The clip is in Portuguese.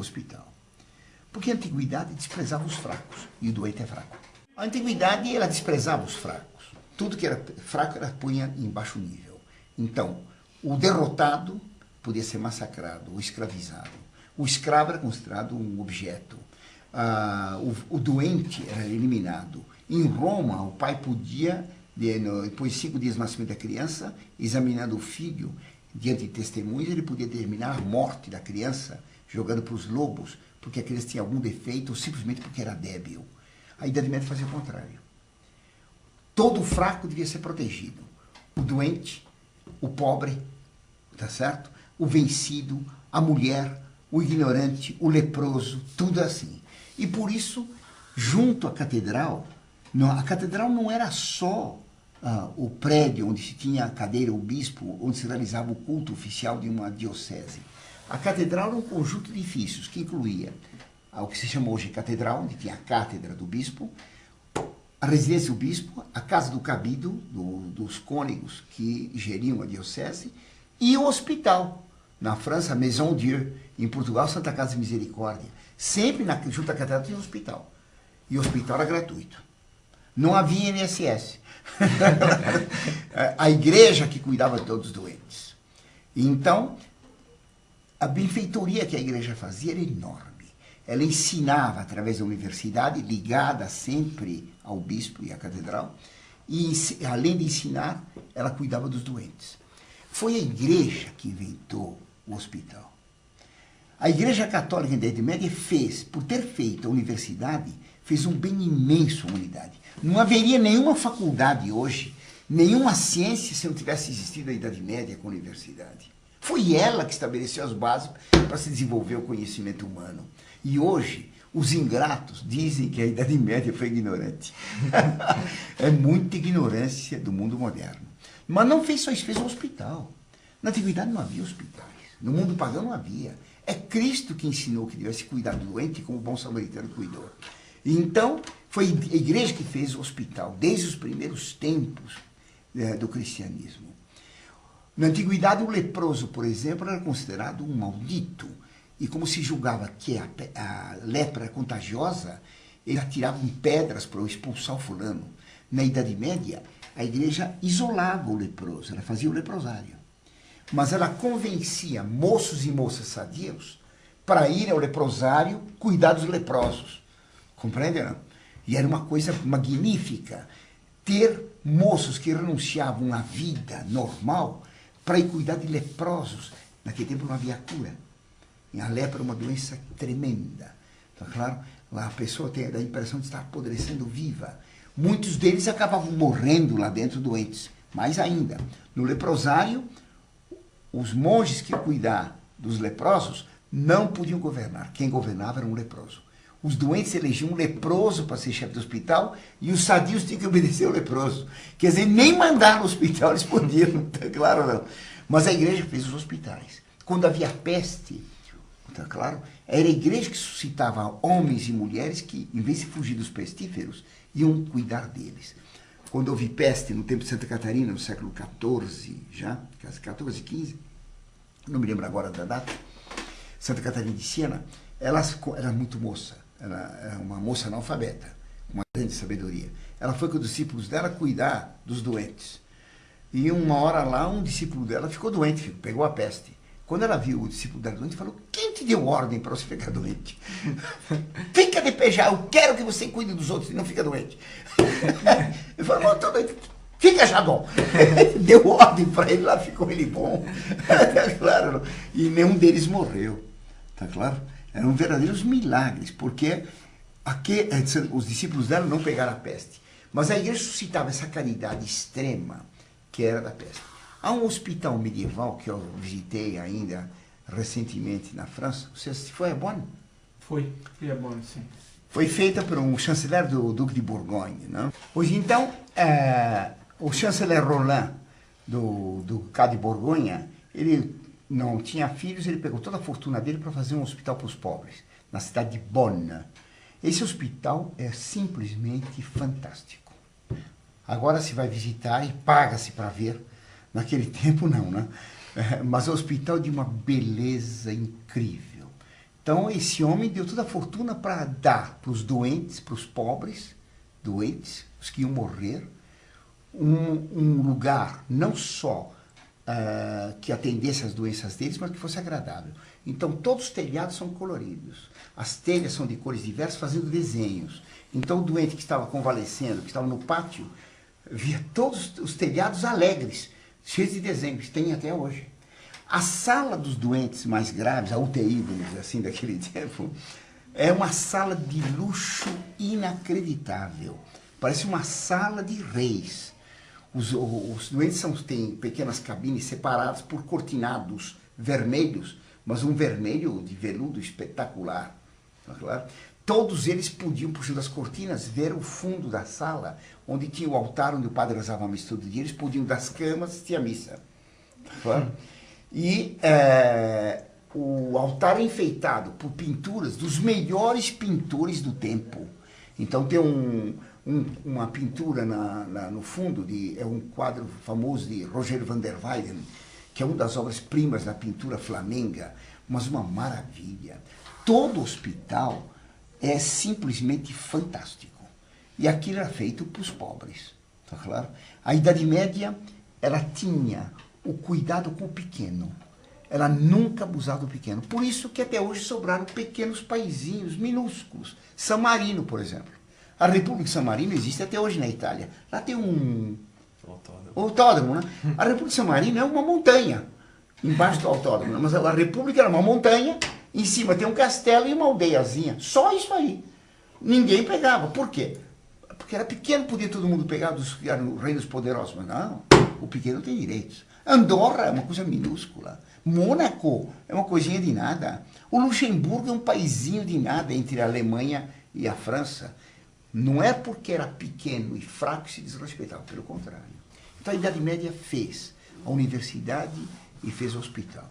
hospital. Porque a antiguidade desprezava os fracos, e o doente é fraco. A antiguidade, ela desprezava os fracos. Tudo que era fraco, ela punha em baixo nível. Então, o derrotado podia ser massacrado ou escravizado. O escravo era considerado um objeto. O doente era eliminado. Em Roma, o pai podia, depois de 5 dias do nascimento da criança, examinando o filho, diante de testemunhas, ele podia determinar a morte da criança, jogando para os lobos, porque a criança tinha algum defeito, ou simplesmente porque era débil. A Idade Média fazia o contrário. Todo fraco devia ser protegido. O doente, o pobre, tá certo? O vencido, a mulher, o ignorante, o leproso, tudo assim. E por isso, junto à catedral, a catedral não era só o prédio onde se tinha a cadeira, o bispo, onde se realizava o culto oficial de uma diocese. A catedral era um conjunto de edifícios que incluía o que se chama hoje de catedral, onde tinha a cátedra do bispo, a residência do bispo, a casa do cabido, dos cônegos que geriam a diocese, e o hospital. Na França, Maison Dieu. Em Portugal, Santa Casa de Misericórdia. Sempre junto à catedral tinha um hospital. E o hospital era gratuito. Não havia INSS. A igreja que cuidava de todos os doentes. Então, a benfeitoria que a igreja fazia era enorme. Ela ensinava através da universidade, ligada sempre ao bispo e à catedral, e além de ensinar, ela cuidava dos doentes. Foi a igreja que inventou o hospital. A Igreja Católica na Idade Média fez, por ter feito a universidade, fez um bem imenso à humanidade. Não haveria nenhuma faculdade hoje, nenhuma ciência se não tivesse existido a Idade Média com a universidade. Foi ela que estabeleceu as bases para se desenvolver o conhecimento humano. E hoje, os ingratos dizem que a Idade Média foi ignorante. É muita ignorância do mundo moderno. Mas não fez só isso, fez um hospital. Na antiguidade não havia hospitais. No mundo pagão não havia. É Cristo que ensinou que devesse cuidar do doente como o bom samaritano cuidou. Então, foi a igreja que fez o hospital, desde os primeiros tempos do cristianismo. Na antiguidade, o leproso, por exemplo, era considerado um maldito. E como se julgava que a lepra era contagiosa, eles atiravam pedras para expulsar o fulano. Na Idade Média, a igreja isolava o leproso, ela fazia o leprosário. Mas ela convencia moços e moças sadios para ir ao leprosário cuidar dos leprosos. Compreende, não? E era uma coisa magnífica ter moços que renunciavam à vida normal para ir cuidar de leprosos. Naquele tempo não havia cura. E a lepra é uma doença tremenda. Então, claro, lá a pessoa tem a impressão de estar apodrecendo viva. Muitos deles acabavam morrendo lá dentro doentes. Mais ainda, no leprosário, os monges que cuidavam dos leprosos não podiam governar. Quem governava era um leproso. Os doentes elegiam um leproso para ser chefe do hospital e os sadios tinham que obedecer ao leproso. Quer dizer, nem mandar no hospital eles podiam, tá claro não. Mas a igreja fez os hospitais. Quando havia peste, tá claro, era a igreja que suscitava homens e mulheres que, em vez de fugir dos pestíferos, iam cuidar deles. Quando houve peste no tempo de Santa Catarina, no século XIV, já, 14, 15, não me lembro agora da data, Santa Catarina de Siena, ela era muito moça, ela era uma moça analfabeta, com uma grande sabedoria. Ela foi com os discípulos dela cuidar dos doentes. E uma hora lá, um discípulo dela ficou doente, pegou a peste. Quando ela viu o discípulo dela doente, falou: quem te deu ordem para você ficar doente? Fica de pé já, eu quero que você cuide dos outros e não fica doente. Ele falou: não, tô doente. Fica já bom. Deu ordem para ele, lá ficou ele bom. Tá claro, e nenhum deles morreu. Tá claro? Eram verdadeiros milagres, porque os discípulos dela não pegaram a peste. Mas a igreja suscitava essa caridade extrema que era da peste. Há um hospital medieval que eu visitei ainda recentemente na França. Você foi a Bonn? Fui a Bonn, sim. Foi feita por um chanceler do Duque de Borgonha. Não? Hoje, então, o chanceler Roland, do Ducado de Borgonha, ele não tinha filhos, ele pegou toda a fortuna dele para fazer um hospital para os pobres, na cidade de Bonn. Esse hospital é simplesmente fantástico. Agora se vai visitar e paga-se para ver. Naquele tempo não, né? Mas é um hospital de uma beleza incrível. Então, esse homem deu toda a fortuna para dar para os doentes, para os pobres, doentes, os que iam morrer, um lugar não só que atendesse as doenças deles, mas que fosse agradável. Então, todos os telhados são coloridos. As telhas são de cores diversas, fazendo desenhos. Então, o doente que estava convalescendo, que estava no pátio, via todos os telhados alegres, cheios de desenhos, tem até hoje. A sala dos doentes mais graves, a UTI, vamos dizer assim, daquele tempo, é uma sala de luxo inacreditável. Parece uma sala de reis. Os doentes têm pequenas cabines separadas por cortinados vermelhos, mas um vermelho de veludo espetacular. Tá claro? Todos eles podiam, puxando as cortinas, ver o fundo da sala, onde tinha o altar, onde o padre rezava a missa todo dia. Eles podiam, das camas, assistir a missa. Tá claro? E o altar é enfeitado por pinturas dos melhores pintores do tempo. Então tem uma pintura no fundo, é um quadro famoso de Roger van der Weyden, que é uma das obras-primas da pintura flamenga, mas uma maravilha. Todo hospital é simplesmente fantástico. E aquilo era feito para os pobres, tá claro? A Idade Média, ela tinha o cuidado com o pequeno. Ela nunca abusava do pequeno. Por isso que até hoje sobraram pequenos paizinhos minúsculos. San Marino, por exemplo. A República de San Marino existe até hoje na Itália. Lá tem um autódromo, né? A República de San Marino é uma montanha embaixo do autódromo. Mas a República era uma montanha, em cima tem um castelo e uma aldeiazinha. Só isso aí. Ninguém pegava. Por quê? Porque era pequeno, podia todo mundo pegar dos reinos poderosos. Mas não, o pequeno tem direitos. Andorra é uma coisa minúscula. Mônaco é uma coisinha de nada. O Luxemburgo é um paizinho de nada entre a Alemanha e a França. Não é porque era pequeno e fraco que se desrespeitava, pelo contrário. Então a Idade Média fez a universidade e fez o hospital.